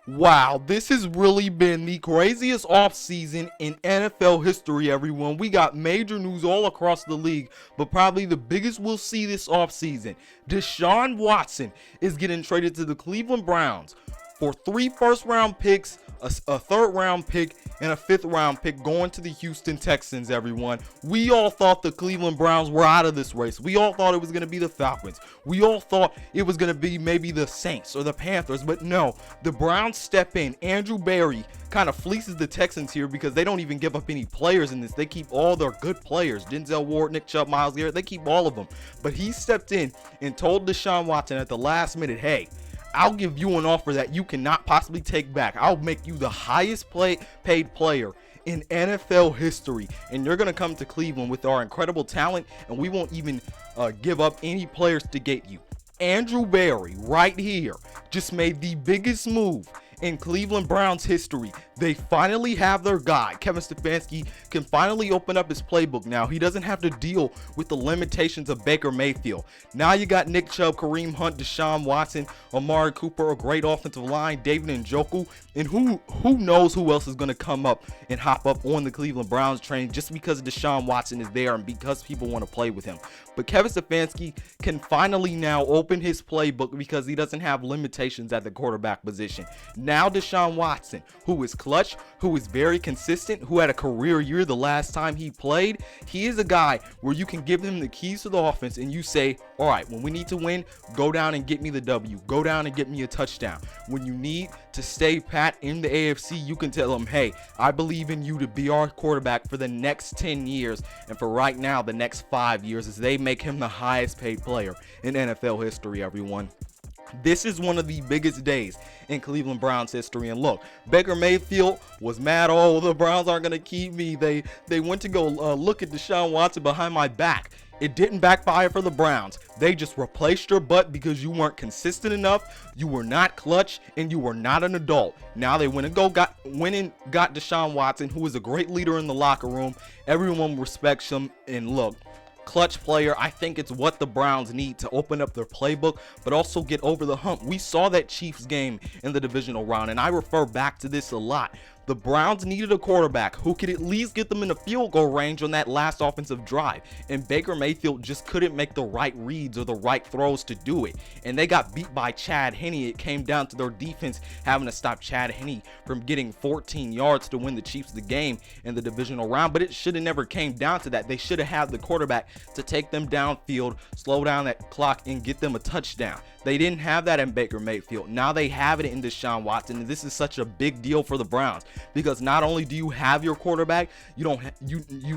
Wow, this has really been the craziest offseason in NFL history, everyone. We got major news all across the league, but probably the biggest we'll see this offseason. Deshaun Watson is getting traded to the Cleveland Browns for 3 first-round picks, a third-round pick, and a 5th-round pick going to the Houston Texans, everyone. We all thought the Cleveland Browns were out of this race. We all thought it was going to be the Falcons. We all thought it was going to be maybe the Saints or the Panthers, but no, the Browns step in. Andrew Berry kind of fleeces the Texans here because they don't even give up any players in this. They keep all their good players. Denzel Ward, Nick Chubb, Myles Garrett, they keep all of them. But he stepped in and told Deshaun Watson at the last minute, hey, I'll give you an offer that you cannot possibly take back. I'll make you the highest paid player in NFL history, and you're going to come to Cleveland with our incredible talent, and we won't even give up any players to get you. Andrew Berry right here just made the biggest move in Cleveland Browns history. They finally have their guy. Kevin Stefanski can finally open up his playbook now. He doesn't have to deal with the limitations of Baker Mayfield. Now you got Nick Chubb, Kareem Hunt, Deshaun Watson, Amari Cooper, a great offensive line, David Njoku, and who knows who else is going to come up and hop up on the Cleveland Browns train just because Deshaun Watson is there and because people want to play with him. But Kevin Stefanski can finally now open his playbook because he doesn't have limitations at the quarterback position. Now Deshaun Watson, who is clutch, who is very consistent, who had a career year the last time he played, he is a guy where you can give him the keys to the offense and you say, all right, when we need to win, go down and get me the W. Go down and get me a touchdown. When you need to stay pat in the AFC, you can tell him, hey, I believe in you to be our quarterback for the next 10 years and for right now, the next 5 years, as they make him the highest paid player in NFL history, everyone. This is one of the biggest days in Cleveland Browns history. And look, Baker Mayfield was mad. Oh, the Browns aren't going to keep me. They went to go look at Deshaun Watson behind my back. It didn't backfire for the Browns. They just replaced your butt because you weren't consistent enough, you were not clutch, and you were not an adult. Now they went and got Deshaun Watson, who is a great leader in the locker room. Everyone respects him. And look, clutch player. I think it's what the Browns need to open up their playbook, but also get over the hump. We saw that Chiefs game in the divisional round, and I refer back to this a lot. The Browns needed a quarterback who could at least get them in the field goal range on that last offensive drive, and Baker Mayfield just couldn't make the right reads or the right throws to do it, and they got beat by Chad Henne. It came down to their defense having to stop Chad Henne from getting 14 yards to win the Chiefs the game in the divisional round, but it should have never came down to that. They should have had the quarterback to take them downfield, slow down that clock, and get them a touchdown. They didn't have that in Baker Mayfield. Now they have it in Deshaun Watson, and this is such a big deal for the Browns because not only do you have your quarterback, you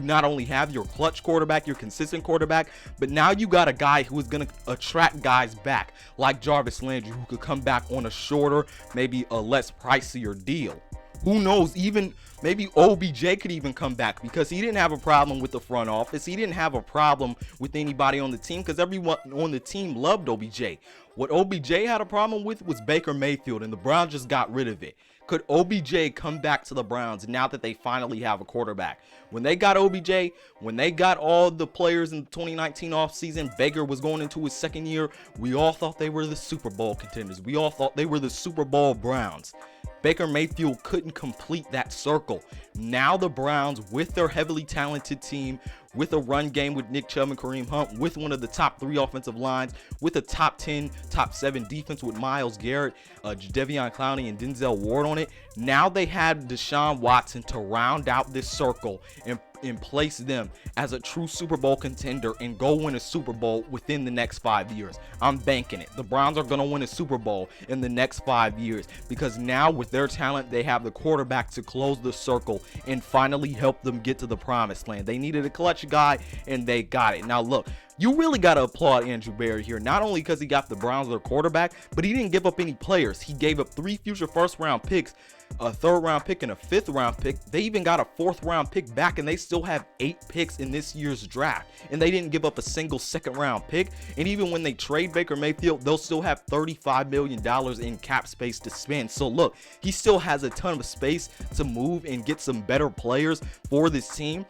not only have your clutch quarterback, your consistent quarterback, but now you got a guy who is going to attract guys back like Jarvis Landry, who could come back on a shorter, maybe a less pricier deal. Who knows, even maybe OBJ could even come back because he didn't have a problem with the front office. He didn't have a problem with anybody on the team because everyone on the team loved OBJ. What OBJ had a problem with was Baker Mayfield, and the Browns just got rid of it. Could OBJ come back to the Browns now that they finally have a quarterback? When they got OBJ, when they got all the players in the 2019 offseason, Baker was going into his second year, we all thought they were the Super Bowl contenders. We all thought they were the Super Bowl Browns. Baker Mayfield couldn't complete that circle. Now the Browns, with their heavily talented team, with a run game with Nick Chubb and Kareem Hunt, with one of the top 3 offensive lines, with a top 10, top 7 defense with Myles Garrett, Jadeveon Clowney, and Denzel Ward on it. Now they had Deshaun Watson to round out this circle and place them as a true Super Bowl contender and go win a Super Bowl within the next 5 years. I'm banking it. The Browns are going to win a Super Bowl in the next 5 years because now with their talent, they have the quarterback to close the circle and finally help them get to the promised land. They needed a clutch guy and they got it. Now look, you really got to applaud Andrew Berry here, not only because he got the Browns their quarterback, but he didn't give up any players. He gave up 3 future first-round picks, a third-round pick, and a fifth-round pick. They even got a fourth-round pick back, and they still have 8 picks in this year's draft. And they didn't give up a single second-round pick. And even when they trade Baker Mayfield, they'll still have $35 million in cap space to spend. So look, he still has a ton of space to move and get some better players for this team.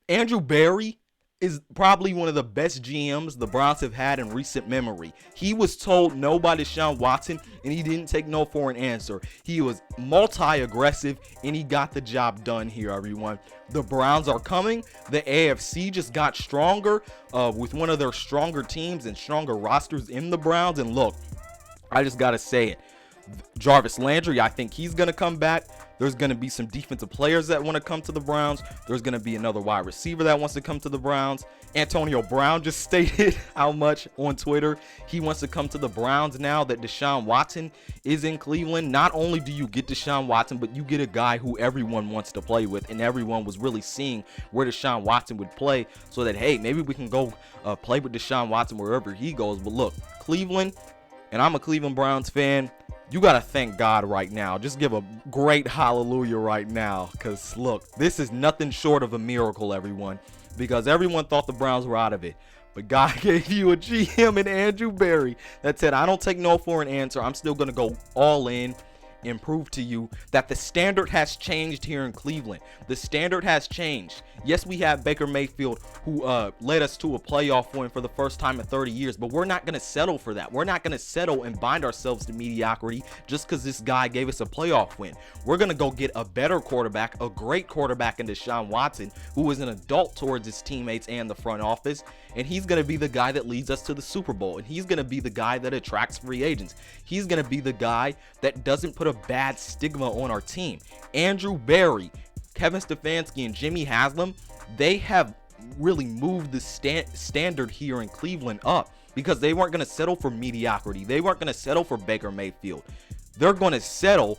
Andrew Berry is probably one of the best GMs the Browns have had in recent memory. He was told no by Deshaun Watson, and he didn't take no for an answer. He was multi-aggressive, and he got the job done here, everyone. The Browns are coming. The AFC just got stronger with one of their stronger teams and stronger rosters in the Browns. And look, I just got to say it. Jarvis Landry, I think he's going to come back. There's going to be some defensive players that want to come to the Browns. There's going to be another wide receiver that wants to come to the Browns. Antonio Brown just stated how much on Twitter he wants to come to the Browns now that Deshaun Watson is in Cleveland. Not only do you get Deshaun Watson, but you get a guy who everyone wants to play with, and everyone was really seeing where Deshaun Watson would play so that, hey, maybe we can go play with Deshaun Watson wherever he goes. But look, Cleveland, and I'm a Cleveland Browns fan, you got to thank God right now. Just give a great hallelujah right now. Because, look, this is nothing short of a miracle, everyone. Because everyone thought the Browns were out of it. But God gave you a GM in Andrew Berry that said, I don't take no for an answer. I'm still going to go all in and prove to you that the standard has changed here in Cleveland. The standard has changed. Yes, we have Baker Mayfield, who led us to a playoff win for the first time in 30 years, but we're not going to settle for that. We're not going to settle and bind ourselves to mediocrity just because this guy gave us a playoff win. We're going to go get a better quarterback, a great quarterback in Deshaun Watson, who is an adult towards his teammates and the front office, and he's going to be the guy that leads us to the Super Bowl, and he's going to be the guy that attracts free agents. He's going to be the guy that doesn't put a bad stigma on our team. Andrew Berry, Kevin Stefanski, and Jimmy Haslam, they have really moved the standard here in Cleveland up because they weren't going to settle for mediocrity. They weren't going to settle for Baker Mayfield. They're going to settle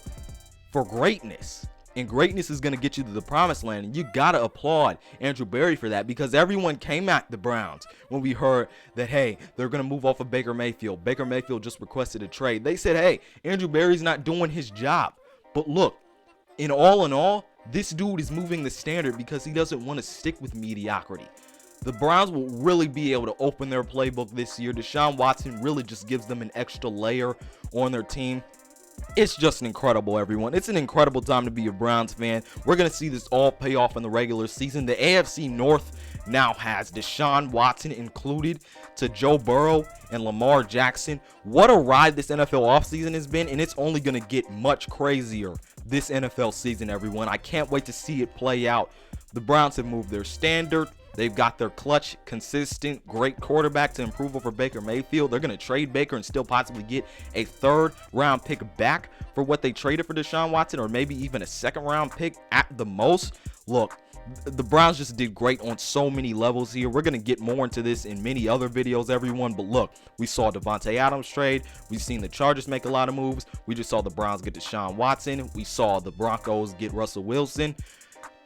for greatness. And greatness is going to get you to the promised land. And you got to applaud Andrew Berry for that, because everyone came at the Browns when we heard that, hey, they're going to move off of Baker Mayfield. Baker Mayfield just requested a trade. They said, hey, Andrew Berry's not doing his job. But look, in all, this dude is moving the standard because he doesn't want to stick with mediocrity. The Browns will really be able to open their playbook this year. Deshaun Watson really just gives them an extra layer on their team. It's just incredible, everyone. It's an incredible time to be a Browns fan. We're going to see this all pay off in the regular season. The AFC North now has Deshaun Watson included to Joe Burrow and Lamar Jackson. What a ride this NFL offseason has been, and it's only going to get much crazier this NFL season, everyone. I can't wait to see it play out. The Browns have moved their standard. They've got their clutch, consistent, great quarterback to improve over Baker Mayfield. They're going to trade Baker and still possibly get a third-round pick back for what they traded for Deshaun Watson, or maybe even a second-round pick at the most. Look, the Browns just did great on so many levels here. We're going to get more into this in many other videos, everyone. But look, we saw Devontae Adams trade. We've seen the Chargers make a lot of moves. We just saw the Browns get Deshaun Watson. We saw the Broncos get Russell Wilson.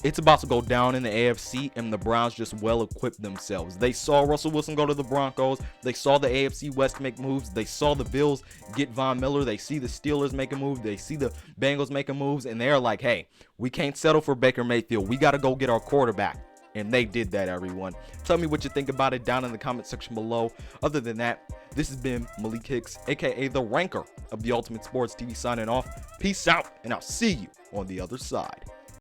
It's about to go down in the AFC, and the Browns just well-equipped themselves. They saw Russell Wilson go to the Broncos. They saw the AFC West make moves. They saw the Bills get Von Miller. They see the Steelers make a move. They see the Bengals making moves, and they're like, hey, we can't settle for Baker Mayfield. We got to go get our quarterback. And they did that, everyone. Tell me what you think about it down in the comment section below. Other than that, this has been Malik Hicks, a.k.a. the Ranker of the Ultimate Sports TV, signing off. Peace out, and I'll see you on the other side.